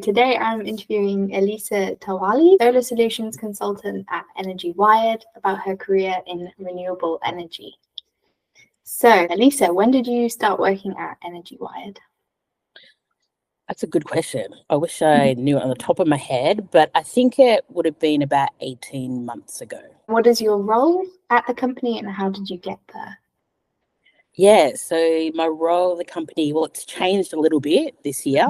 Today I'm interviewing Elisa Tawale, solar solutions consultant at Energy Wired, about her career in renewable energy. So, Elisa, when did you start working at Energy Wired? That's a good question. I wish I knew it on the top of my head, but I think it would have been about 18 months ago. What is your role at the company and how did you get there? Yeah, so my role at the company, well, it's changed a little bit this year,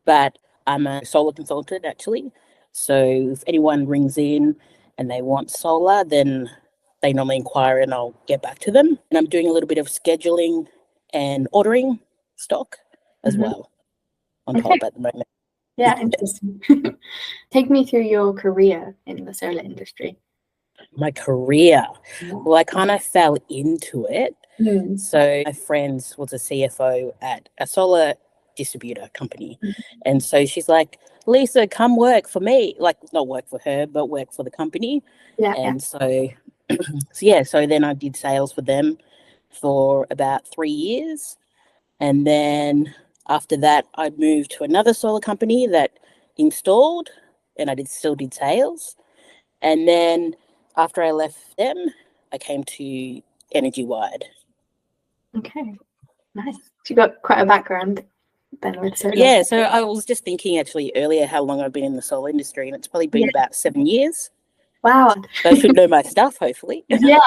but I'm a solar consultant actually. So if anyone rings in and they want solar, then they normally inquire and I'll get back to them. And I'm doing a little bit of scheduling and ordering stock as well on top at the moment. Yeah, interesting. Take me through your career in the solar industry. My career. Well, I kind of fell into it. So my friend was a CFO at a solar distributor company. And so she's like, Lisa, come work for me. Like, not work for her, but work for the company. So then I did sales for them for about 3 years. And then after that, I moved to another solar company that installed, and I still did sales. And then after I left them, I came to Energy Wired. Okay, nice. So you got quite a background then with solar. Yeah, so I was just thinking actually earlier how long I've been in the solar industry, and it's probably been about 7 years. Wow. So I should know my stuff, hopefully. Yeah.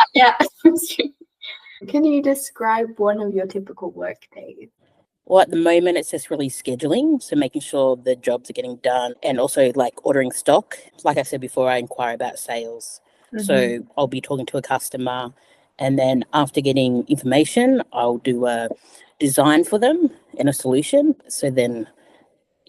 Can you describe one of your typical work days? Well, at the moment, it's just really scheduling, so making sure the jobs are getting done, and also like ordering stock. Like I said before, I inquire about sales. So I'll be talking to a customer, and then after getting information, I'll do a design for them and a solution. So then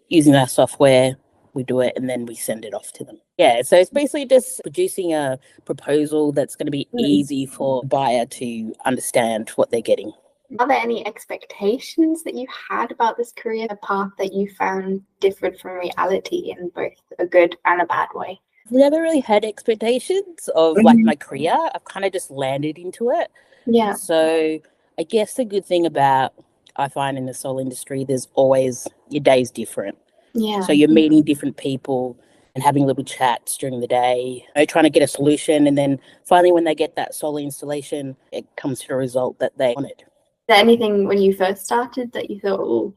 using our software, we do it and then we send it off to them. Yeah, so it's basically just producing a proposal that's going to be easy for the buyer to understand what they're getting. Are there any expectations that you had about this career path that you found different from reality in both a good and a bad way? I've never really had expectations of like my career. I've kind of just landed into it. Yeah. So I guess the good thing about, I find in the solar industry, there's always, your day's different. Yeah. So you're meeting different people and having little chats during the day, trying to get a solution. And then finally, when they get that solar installation, it comes to a result that they wanted. Is there anything when you first started that you thought, oh?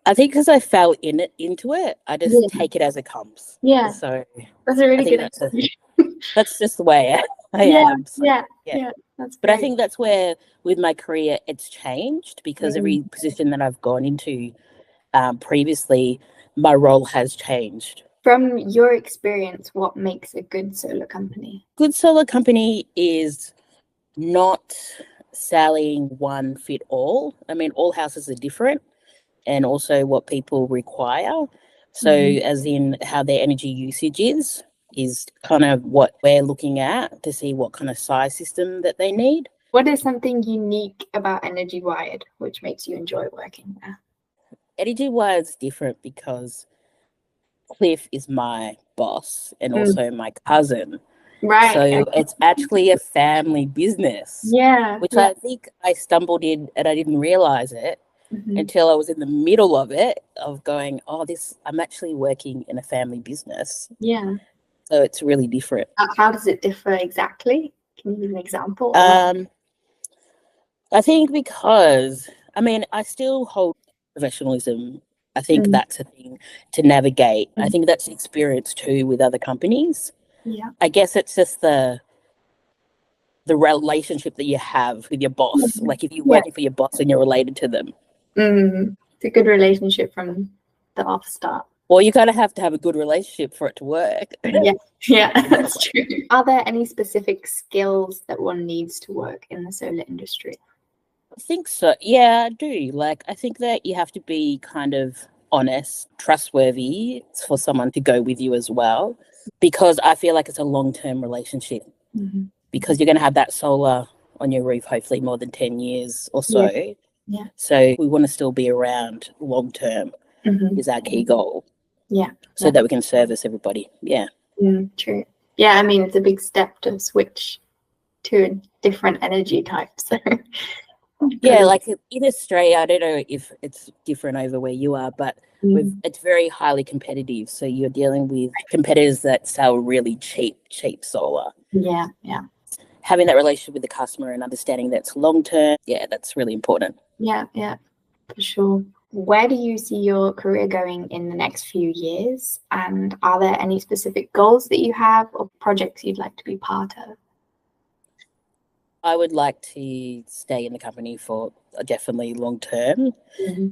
I think because I fell into it, I just take it as it comes. Yeah. So that's a really good that's just the way I am. So, yeah. That's but I think that's where, with my career, it's changed because every position that I've gone into previously, my role has changed. From your experience, what makes a good solar company? Good solar company is not selling one fit all. I mean, all houses are different, and also what people require. So as in how their energy usage is kind of what we're looking at to see what kind of size system that they need. What is something unique about Energy Wired which makes you enjoy working there? Energy Wired's different because Cliff is my boss and also my cousin. Right. So it's actually a family business. Yeah. Which I think I stumbled in and I didn't realize it until I was in the middle of it, of going, I'm actually working in a family business. Yeah. So it's really different. How does it differ exactly? Can you give an example? I think because, I still hold professionalism. I think that's a thing to navigate. I think that's experience too with other companies. Yeah. I guess it's just the relationship that you have with your boss. Like if you're working for your boss and you're related to them. It's a good relationship from the off start. Well, you kind of have to have a good relationship for it to work. Yeah, that's true. Are there any specific skills that one needs to work in the solar industry? I think so. Yeah, I do. Like, I think that you have to be kind of honest, trustworthy for someone to go with you as well, because I feel like it's a long-term relationship. Because you're going to have that solar on your roof hopefully more than 10 years or so. Yeah. So we want to still be around long-term is our key goal. Yeah. So that we can service everybody. Yeah. True. Yeah, I mean, it's a big step to switch to a different energy type. So yeah, like in Australia, I don't know if it's different over where you are, but It's very highly competitive. So you're dealing with competitors that sell really cheap solar. Yeah. Having that relationship with the customer and understanding that's long term, that's really important. Yeah, for sure. Where do you see your career going in the next few years? And are there any specific goals that you have or projects you'd like to be part of? I would like to stay in the company for definitely long term.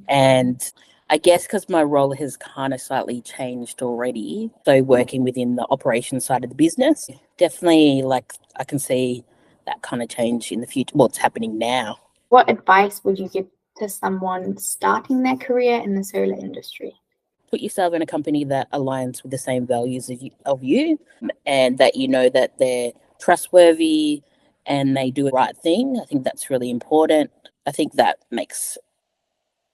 And I guess because my role has kind of slightly changed already, so working within the operations side of the business, definitely I can see that kind of change in the future, what's happening now. What advice would you give to someone starting their career in the solar industry? Put yourself in a company that aligns with the same values of you, and that you know that they're trustworthy and they do the right thing. I think that's really important. I think that makes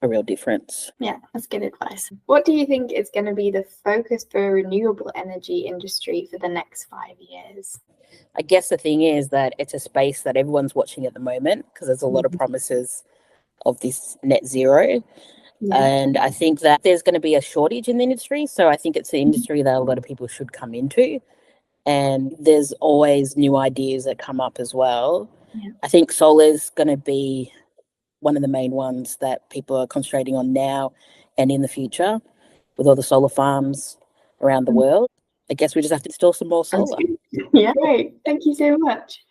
a real difference. Yeah, that's good advice. What do you think is going to be the focus for renewable energy industry for the next 5 years? I guess the thing is that it's a space that everyone's watching at the moment because there's a lot of promises of this net zero. And I think that there's going to be a shortage in the industry. So I think it's an industry that a lot of people should come into. And there's always new ideas that come up as well. I think solar is going to be one of the main ones that people are concentrating on now and in the future with all the solar farms around the world. I guess we just have to install some more solar. Yeah, great. Thank you so much.